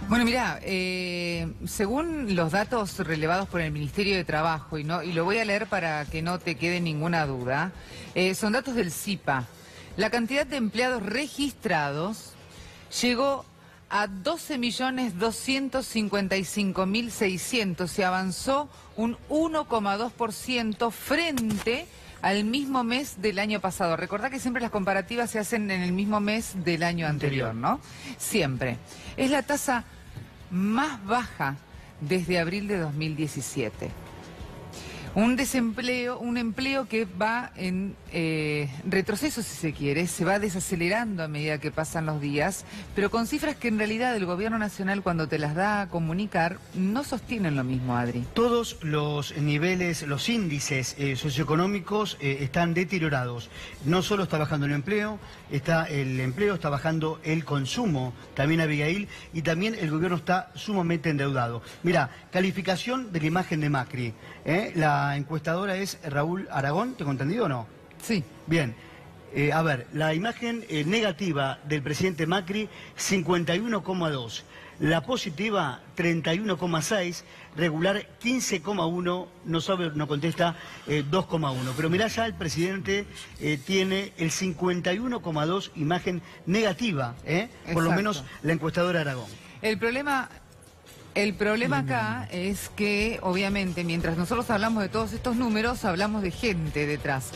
Bueno, mira, según los datos relevados por el Ministerio de Trabajo, y lo voy a leer para que no te quede ninguna duda, son datos del CIPA. La cantidad de empleados registrados llegó a 12.255.600, se avanzó un 1,2% frente al mismo mes del año pasado. Recordá que siempre las comparativas se hacen en el mismo mes del año anterior, ¿no? Siempre. Es la tasa más baja desde abril de 2017. Un empleo que va en retroceso, si se quiere, se va desacelerando a medida que pasan los días, pero con cifras que en realidad el gobierno nacional, cuando te las da a comunicar, no sostienen lo mismo, Adri. Todos los niveles, los índices socioeconómicos están deteriorados. No solo está bajando el empleo, está bajando el consumo, también, Abigail, y también el gobierno está sumamente endeudado. Mira, calificación de la imagen de Macri. La encuestadora es Raúl Aragón, ¿tengo entendido o no? Sí. Bien. A ver, la imagen negativa del presidente Macri, 51,2. La positiva, 31,6. Regular, 15,1. No sabe, no contesta, 2,1. Pero mirá, ya el presidente tiene el 51,2 imagen negativa, por lo menos la encuestadora Aragón. El problema acá es que, obviamente, mientras nosotros hablamos de todos estos números, hablamos de gente detrás.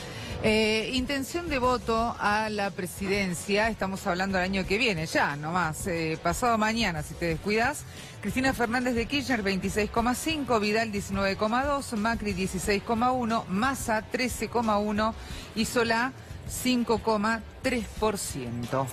Intención de voto a la presidencia, estamos hablando del año que viene, ya nomás, pasado mañana, si te descuidas. Cristina Fernández de Kirchner, 26,5, Vidal, 19,2, Macri, 16,1, Massa, 13,1 y Solá, 5,3%.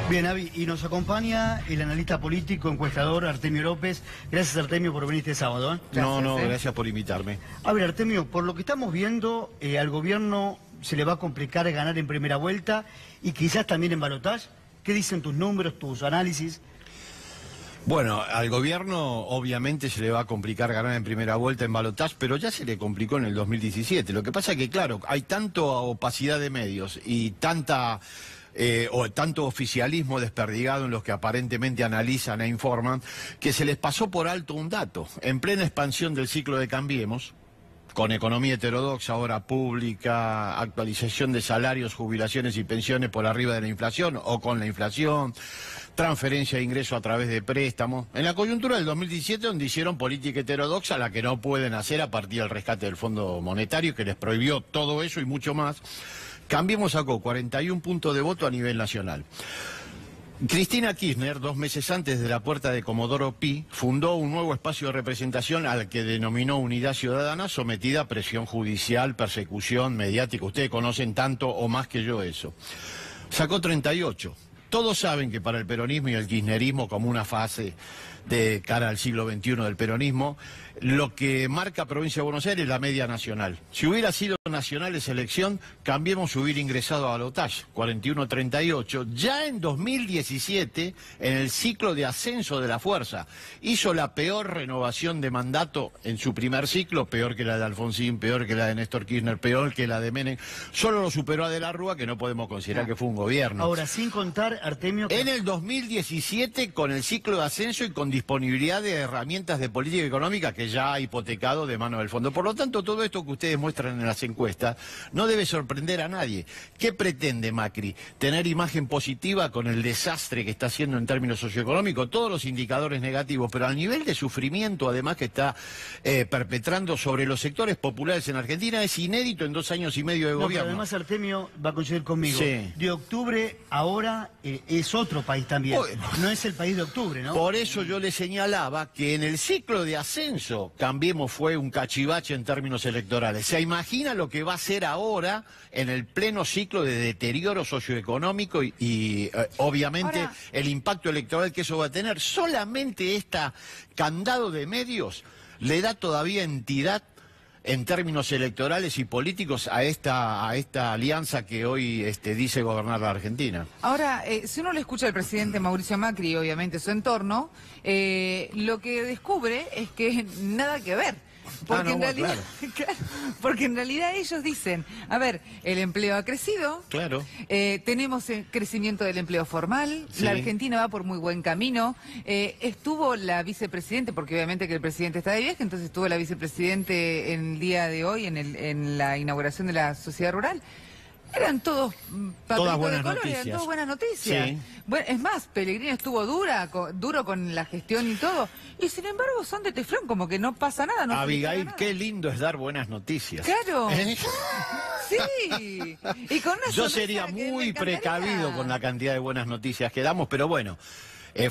Bien, Avi, y nos acompaña el analista político, encuestador Artemio López. Gracias, Artemio, por venir este sábado. Gracias por invitarme. A ver, Artemio, por lo que estamos viendo, al gobierno se le va a complicar ganar en primera vuelta y quizás también en balotaje. ¿Qué dicen tus números, tus análisis? Bueno, al gobierno obviamente se le va a complicar ganar en primera vuelta en balotaje, pero ya se le complicó en el 2017. Lo que pasa es que, claro, hay tanta opacidad de medios y tanto oficialismo desperdigado en los que aparentemente analizan e informan, que se les pasó por alto un dato. En plena expansión del ciclo de Cambiemos, con economía heterodoxa, obra pública, actualización de salarios, jubilaciones y pensiones por arriba de la inflación o con la inflación, transferencia de ingreso a través de préstamos. En la coyuntura del 2017, donde hicieron política heterodoxa, la que no pueden hacer a partir del rescate del Fondo Monetario, que les prohibió todo eso y mucho más, Cambiemos sacó 41 puntos de voto a nivel nacional. Cristina Kirchner, 2 meses antes de la puerta de Comodoro Pi, fundó un nuevo espacio de representación al que denominó Unidad Ciudadana, sometida a presión judicial, persecución mediática. Ustedes conocen tanto o más que yo eso. Sacó 38. Todos saben que para el peronismo y el kirchnerismo, como una fase de cara al siglo XXI del peronismo, lo que marca Provincia de Buenos Aires es la media nacional. Si hubiera sido nacional esa elección, Cambiemos hubiera ingresado a balotaje, 41-38. Ya en 2017, en el ciclo de ascenso de la fuerza, hizo la peor renovación de mandato en su primer ciclo, peor que la de Alfonsín, peor que la de Néstor Kirchner, peor que la de Menem. Solo lo superó a De la Rúa, que no podemos considerar que fue un gobierno. Ahora, sin contar, Artemio... En el 2017, con el ciclo de ascenso y con disponibilidad de herramientas de política económica que ya ha hipotecado de mano del fondo. Por lo tanto, todo esto que ustedes muestran en las encuestas no debe sorprender a nadie. ¿Qué pretende Macri? ¿Tener imagen positiva con el desastre que está haciendo en términos socioeconómicos? Todos los indicadores negativos, pero al nivel de sufrimiento, además, que está perpetrando sobre los sectores populares en Argentina, es inédito en 2 años y medio de gobierno. Pero además, Artemio va a coincidir conmigo. Sí. De octubre ahora es otro país también. No es el país de octubre, ¿no? Por eso yo le señalaba que en el ciclo de ascenso Cambiemos fue un cachivache en términos electorales. ¿Se imagina lo que va a ser ahora en el pleno ciclo de deterioro socioeconómico y obviamente ahora, el impacto electoral que eso va a tener? Solamente esta candado de medios le da todavía entidad en términos electorales y políticos a esta alianza que hoy dice gobernar la Argentina. Ahora, si uno le escucha al presidente Mauricio Macri y obviamente su entorno, lo que descubre es que nada que ver. Porque, porque en realidad ellos dicen, a ver, el empleo ha crecido, claro, tenemos el crecimiento del empleo formal, sí. La Argentina va por muy buen camino, estuvo la vicepresidente, porque obviamente que el presidente está de viaje, entonces estuvo la vicepresidente en el día de hoy en la inauguración de la sociedad rural. Eran todos todas buenas de color, noticias. eran todas buenas noticias. Sí. Bueno, es más, Pellegrini estuvo duro con la gestión y todo, y sin embargo son de teflón, como que no pasa nada. No Abigail, nada. Qué lindo es dar buenas noticias. Claro. Sí. Y con una Yo sería muy precavido con la cantidad de buenas noticias que damos, pero bueno.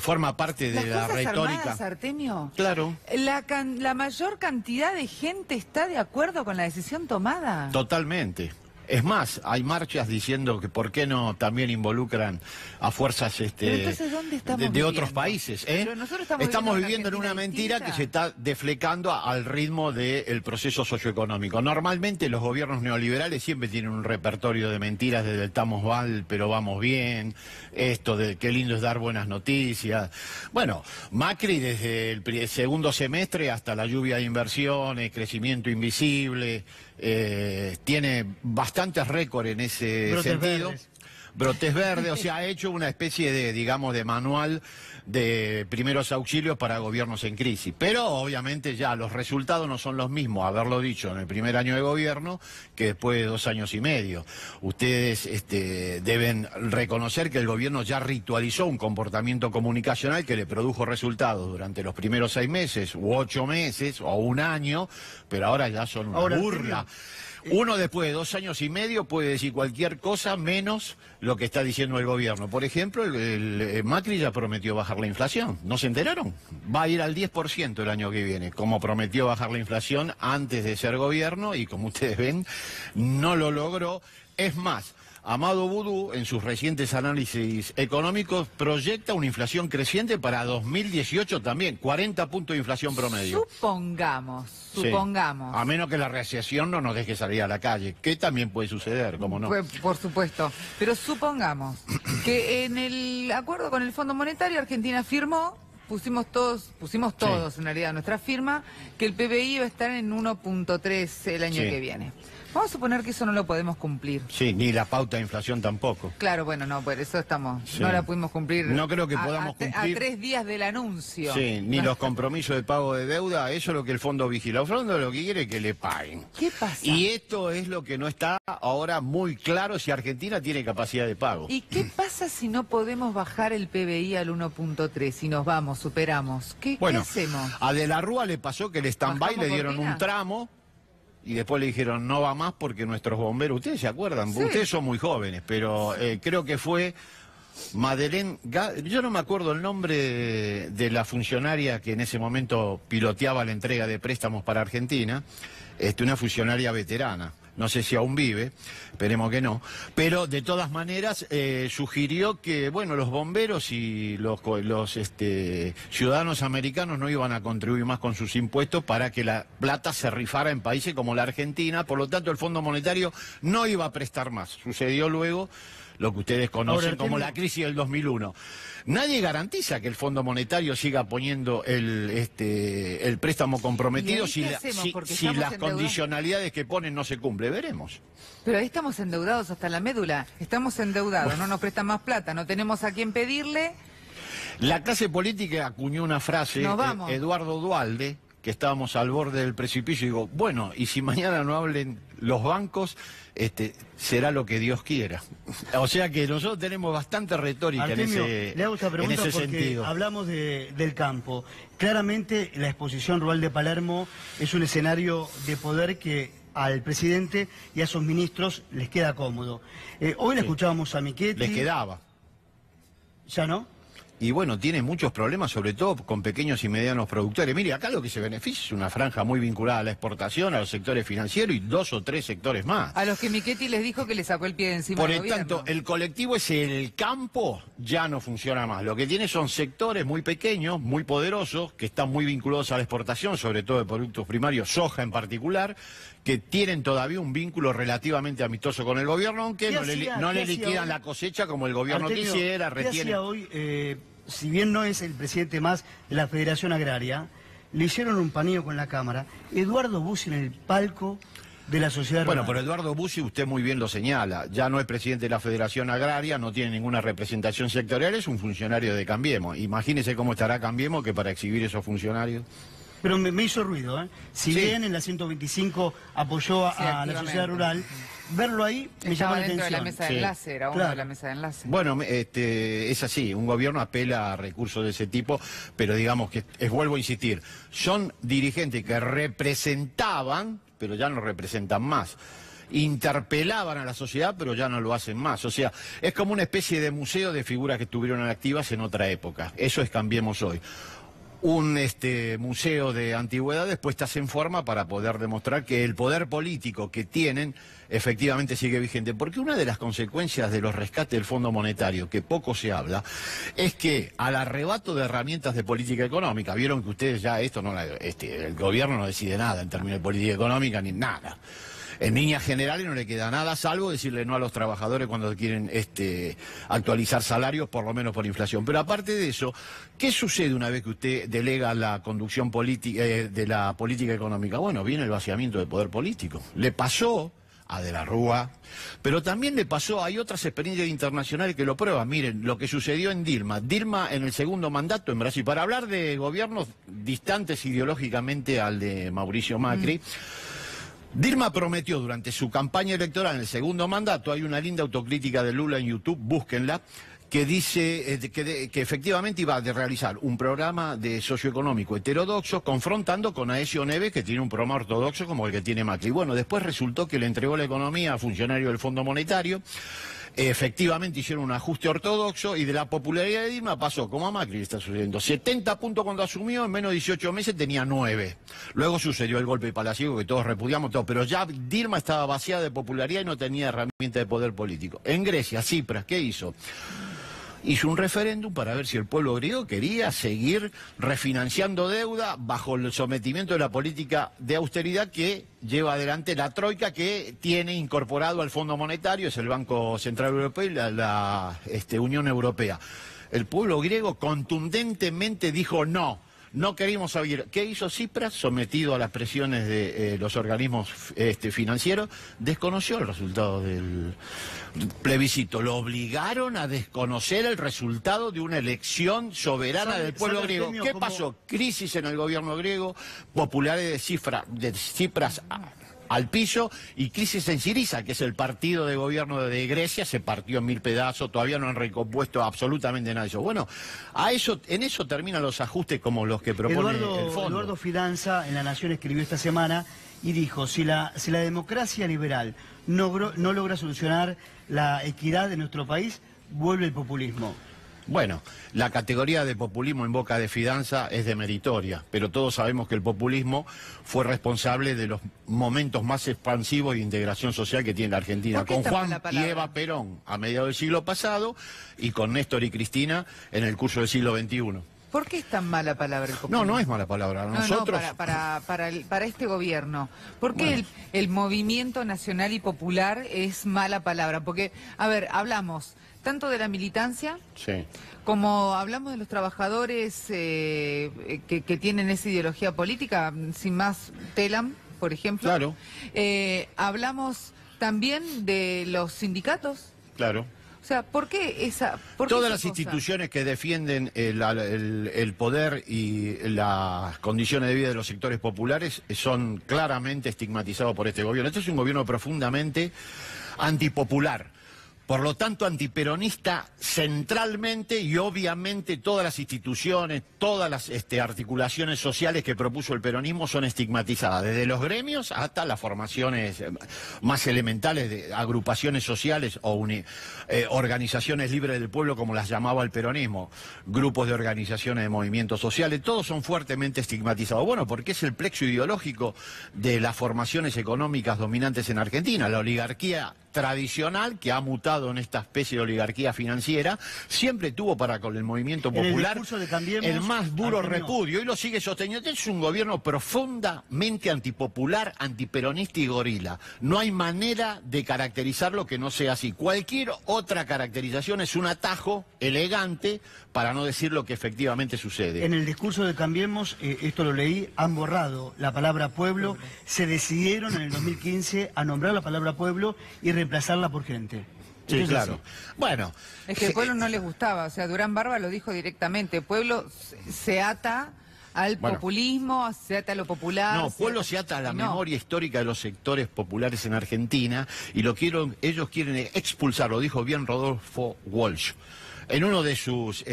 Forma parte de la retórica. Armadas, Artemio, claro. La mayor cantidad de gente está de acuerdo con la decisión tomada. Totalmente. Es más, hay marchas diciendo que por qué no también involucran a fuerzas entonces, ¿dónde estamos de otros países. Pero nosotros estamos viviendo en una mentira que se está deflecando al ritmo del proceso socioeconómico. Normalmente los gobiernos neoliberales siempre tienen un repertorio de mentiras desde el estamos mal, pero vamos bien, esto de qué lindo es dar buenas noticias. Bueno, Macri desde el segundo semestre hasta la lluvia de inversiones, crecimiento invisible, tiene bastantes récords en ese sentido. Brotes verdes, o sea, ha hecho una especie de, digamos, de manual de primeros auxilios para gobiernos en crisis. Pero obviamente ya los resultados no son los mismos, haberlo dicho en el primer año de gobierno que después de 2 años y medio. Ustedes deben reconocer que el gobierno ya ritualizó un comportamiento comunicacional que le produjo resultados durante los primeros 6 meses, u 8 meses, o 1 año, pero ahora ya son una burla. Uno después de 2 años y medio puede decir cualquier cosa menos lo que está diciendo el gobierno. Por ejemplo, el Macri ya prometió bajar la inflación. ¿No se enteraron? Va a ir al 10% el año que viene, como prometió bajar la inflación antes de ser gobierno y como ustedes ven, no lo logró. Es más, Amado Boudou, en sus recientes análisis económicos, proyecta una inflación creciente para 2018 también, 40 puntos de inflación promedio. Supongamos. Sí. A menos que la recesión no nos deje salir a la calle, que también puede suceder, ¿cómo no? Por supuesto. Pero supongamos que en el acuerdo con el Fondo Monetario Argentina firmó, pusimos todos en realidad nuestra firma, que el PBI iba a estar en 1.3 el año que viene. Vamos a suponer que eso no lo podemos cumplir. Sí, ni la pauta de inflación tampoco. Claro, bueno, no, por eso no la pudimos cumplir. No creo que podamos cumplir. A 3 días del anuncio. Sí, ni los compromisos de pago de deuda, eso es lo que el fondo vigila. El fondo lo que quiere es que le paguen. ¿Qué pasa? Y esto es lo que no está ahora muy claro si Argentina tiene capacidad de pago. ¿Y qué pasa si no podemos bajar el PBI al 1.3? Si nos vamos, superamos. ¿Qué hacemos? A De la Rúa le pasó que el stand-by le dieron un tramo. Y después le dijeron, no va más porque nuestros bomberos, ustedes se acuerdan, sí. Ustedes son muy jóvenes, pero creo que fue Madeleine, yo no me acuerdo el nombre de la funcionaria que en ese momento piloteaba la entrega de préstamos para Argentina, una funcionaria veterana. No sé si aún vive, esperemos que no, pero de todas maneras sugirió que, bueno, los bomberos y los ciudadanos americanos no iban a contribuir más con sus impuestos para que la plata se rifara en países como la Argentina, por lo tanto el Fondo Monetario no iba a prestar más. Sucedió luego lo que ustedes conocen como la crisis del 2001. Nadie garantiza que el Fondo Monetario siga poniendo el préstamo comprometido si las condicionalidades que ponen no se cumplen. Veremos. Pero ahí estamos endeudados hasta la médula. Estamos endeudados, bueno. No nos prestan más plata, no tenemos a quién pedirle. La clase política acuñó una frase, Eduardo Duhalde, que estábamos al borde del precipicio, y digo, bueno, y si mañana no hablen los bancos, será lo que Dios quiera. O sea que nosotros tenemos bastante retórica, Artemio, le hago esta pregunta en ese porque sentido. Hablamos del campo. Claramente la exposición rural de Palermo es un escenario de poder que al presidente y a sus ministros les queda cómodo. Hoy le escuchábamos a Michetti. Les quedaba. ¿Ya no? y bueno, tiene muchos problemas, sobre todo con pequeños y medianos productores. Mire, acá lo que se beneficia es una franja muy vinculada a la exportación, a los sectores financieros y 2 o 3 sectores más. A los que Michetti les dijo que le sacó el pie de encima Por al lo tanto, gobierno. el colectivo es el campo, ya no funciona más. Lo que tiene son sectores muy pequeños, muy poderosos, que están muy vinculados a la exportación, sobre todo de productos primarios, soja en particular, que tienen todavía un vínculo relativamente amistoso con el gobierno, aunque no le liquidan la cosecha como el gobierno Artemio, quisiera, ¿qué retiene. hacía hoy, si bien no es el presidente más de la Federación Agraria, le hicieron un paneo con la Cámara, Eduardo Bussi en el palco de la sociedad rural? Bueno, pero Eduardo Bussi, usted muy bien lo señala, ya no es presidente de la Federación Agraria, no tiene ninguna representación sectorial, es un funcionario de Cambiemos. Imagínese cómo estará Cambiemos que para exhibir esos funcionarios. Pero me hizo ruido, ¿eh? Si Sí. bien en la 125 apoyó Sí, a la sociedad rural, verlo ahí me llamó Estaba la dentro de la atención. mesa de Sí. enlace, era uno Claro. de la mesa de enlace. Bueno, es así, un gobierno apela a recursos de ese tipo, pero digamos que, vuelvo a insistir, son dirigentes que representaban, pero ya no representan más. Interpelaban a la sociedad, pero ya no lo hacen más. O sea, es como una especie de museo de figuras que estuvieron activas en otra época. Eso es Cambiemos Hoy. Un museo de antigüedades puestas en forma para poder demostrar que el poder político que tienen efectivamente sigue vigente. Porque una de las consecuencias de los rescates del Fondo Monetario, que poco se habla, es que al arrebato de herramientas de política económica, vieron que ustedes ya esto no el gobierno no decide nada en términos de política económica ni nada. En líneas generales no le queda nada, salvo decirle no a los trabajadores cuando quieren actualizar salarios, por lo menos por inflación. Pero aparte de eso, ¿qué sucede una vez que usted delega la conducción política de la política económica? Bueno, viene el vaciamiento de poder político. Le pasó a De la Rúa, pero también le pasó, hay otras experiencias internacionales que lo prueban. Miren, lo que sucedió en Dilma. Dilma en el segundo mandato en Brasil, para hablar de gobiernos distantes ideológicamente al de Mauricio Macri, Dilma prometió durante su campaña electoral en el segundo mandato, hay una linda autocrítica de Lula en YouTube, búsquenla, que dice que efectivamente iba a realizar un programa de socioeconómico heterodoxo confrontando con Aécio Neves, que tiene un programa ortodoxo como el que tiene Macri. Bueno, después resultó que le entregó la economía a funcionarios del Fondo Monetario. Efectivamente hicieron un ajuste ortodoxo y de la popularidad de Dilma pasó, como a Macri le está sucediendo, 70 puntos cuando asumió, en menos de 18 meses tenía 9. Luego sucedió el golpe palaciego que todos repudiamos, pero ya Dilma estaba vaciada de popularidad y no tenía herramienta de poder político. En Grecia, Tsipras, ¿qué hizo? Hizo un referéndum para ver si el pueblo griego quería seguir refinanciando deuda bajo el sometimiento de la política de austeridad que lleva adelante la Troika, que tiene incorporado al Fondo Monetario, es el Banco Central Europeo y la Unión Europea. El pueblo griego contundentemente dijo no. No queríamos saber. ¿Qué hizo Tsipras? Sometido a las presiones de los organismos financieros, desconoció el resultado del plebiscito. Lo obligaron a desconocer el resultado de una elección soberana del pueblo griego. ¿Qué pasó? Crisis en el gobierno griego, populares de Tsipras al piso, y crisis en Syriza, que es el partido de gobierno de Grecia, se partió en 1000 pedazos, todavía no han recompuesto absolutamente nada de eso. Bueno, en eso terminan los ajustes como los que propone el fondo. Eduardo Fidanza en La Nación escribió esta semana y dijo, si la democracia liberal no logra solucionar la equidad de nuestro país, vuelve el populismo. Bueno, la categoría de populismo en boca de Fidanza es demeritoria, pero todos sabemos que el populismo fue responsable de los momentos más expansivos de integración social que tiene la Argentina, con Juan y Eva Perón a mediados del siglo pasado y con Néstor y Cristina en el curso del siglo XXI. ¿Por qué es tan mala palabra el populismo? No es mala palabra. Nosotros... para este gobierno. ¿Por qué el movimiento nacional y popular es mala palabra? Porque, a ver, hablamos tanto de la militancia, Sí. como hablamos de los trabajadores que tienen esa ideología política, sin más, Telam, por ejemplo. Claro. Hablamos también de los sindicatos. Claro. O sea, ¿por qué esa Todas las cosa? instituciones que defienden el poder y las condiciones de vida de los sectores populares son claramente estigmatizados por este gobierno. Este es un gobierno profundamente antipopular. Por lo tanto, antiperonista centralmente, y obviamente todas las instituciones, todas las articulaciones sociales que propuso el peronismo son estigmatizadas, desde los gremios hasta las formaciones más elementales de agrupaciones sociales o organizaciones libres del pueblo, como las llamaba el peronismo, grupos de organizaciones de movimientos sociales, todos son fuertemente estigmatizados. Bueno, porque es el plexo ideológico de las formaciones económicas dominantes en Argentina, la oligarquía tradicional, que ha mutado en esta especie de oligarquía financiera, siempre tuvo para con el movimiento popular el más duro repudio, y lo sigue sosteniendo. Es un gobierno profundamente antipopular, antiperonista y gorila. No hay manera de caracterizarlo que no sea así. Cualquier otra caracterización es un atajo elegante para no decir lo que efectivamente sucede. En el discurso de Cambiemos, esto lo leí, han borrado la palabra pueblo, se decidieron en el 2015 a nombrar la palabra pueblo y reemplazarla por gente. Sí, Entonces, claro. Bueno, Es que el pueblo no les gustaba, o sea, Durán Barba lo dijo directamente, pueblo se ata al populismo, se ata a lo popular. No, pueblo se ata a la memoria histórica de los sectores populares en Argentina, y ellos quieren expulsar, lo dijo bien Rodolfo Walsh en uno de sus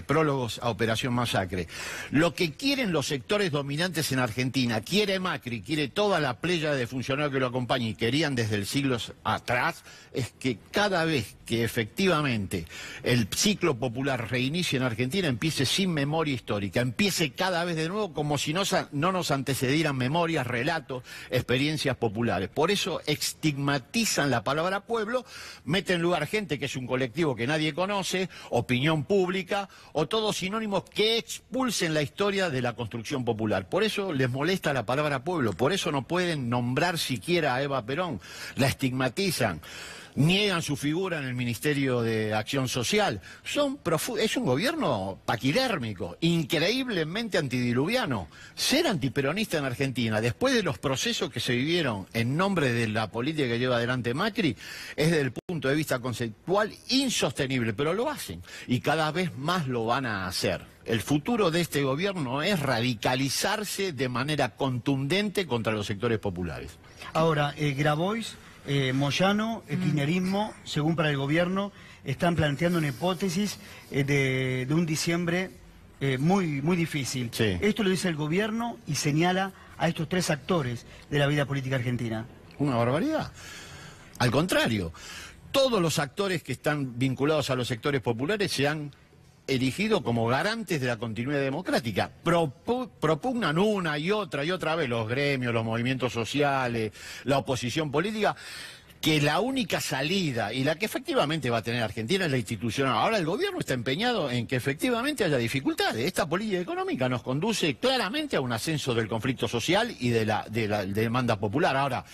prólogos a Operación Masacre. Lo que quieren los sectores dominantes en Argentina, quiere Macri, quiere toda la playa de funcionarios que lo acompañan y querían desde el siglos atrás, es que cada vez que efectivamente el ciclo popular reinicie en Argentina, empiece sin memoria histórica, empiece cada vez de nuevo como si no nos antecedieran memorias, relatos, experiencias populares. Por eso estigmatizan la palabra pueblo, meten en lugar gente que es un colectivo que nadie conoce, opinión pública o todos sinónimos que expulsen la historia de la construcción popular. Por eso les molesta la palabra pueblo, por eso no pueden nombrar siquiera a Eva Perón, la estigmatizan, niegan su figura en el Ministerio de Acción Social. Es un gobierno paquidérmico, increíblemente antidiluviano. Ser antiperonista en Argentina, después de los procesos que se vivieron en nombre de la política que lleva adelante Macri, es desde el punto de vista conceptual insostenible, pero lo hacen y cada vez más lo van a hacer. El futuro de este gobierno es radicalizarse de manera contundente contra los sectores populares. Ahora, Grabois, Moyano, el kirchnerismo, según para el gobierno, están planteando una hipótesis de un diciembre muy difícil. Sí. Esto lo dice el gobierno y señala a estos tres actores de la vida política argentina. Una barbaridad. Al contrario, todos los actores que están vinculados a los sectores populares se han erigido como garantes de la continuidad democrática. Propugnan una y otra vez los gremios, los movimientos sociales, la oposición política, que la única salida y la que efectivamente va a tener Argentina es la institucional. Ahora el gobierno está empeñado en que efectivamente haya dificultades. Esta política económica nos conduce claramente a un ascenso del conflicto social y de la demanda popular. Ahora,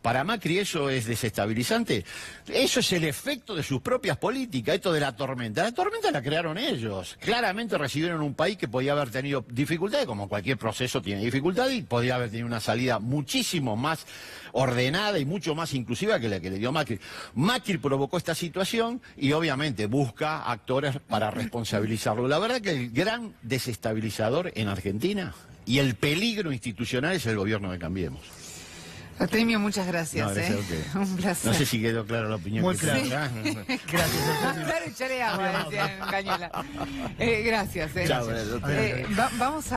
para Macri eso es desestabilizante. Eso es el efecto de sus propias políticas, esto de la tormenta. La tormenta la crearon ellos. Claramente recibieron un país que podía haber tenido dificultades, como cualquier proceso tiene dificultades, y podía haber tenido una salida muchísimo más ordenada y mucho más inclusiva que la que le dio Macri. Macri provocó esta situación y obviamente busca actores para responsabilizarlo. La verdad que el gran desestabilizador en Argentina y el peligro institucional es el gobierno de Cambiemos. Artemio, muchas gracias. No, gracias a usted. Un placer. No sé si quedó clara la opinión. Muy que claro. tenga. Gracias, Artemio. Claro, echarle agua, decía en Cañuelas. Gracias. Chao, Vamos a...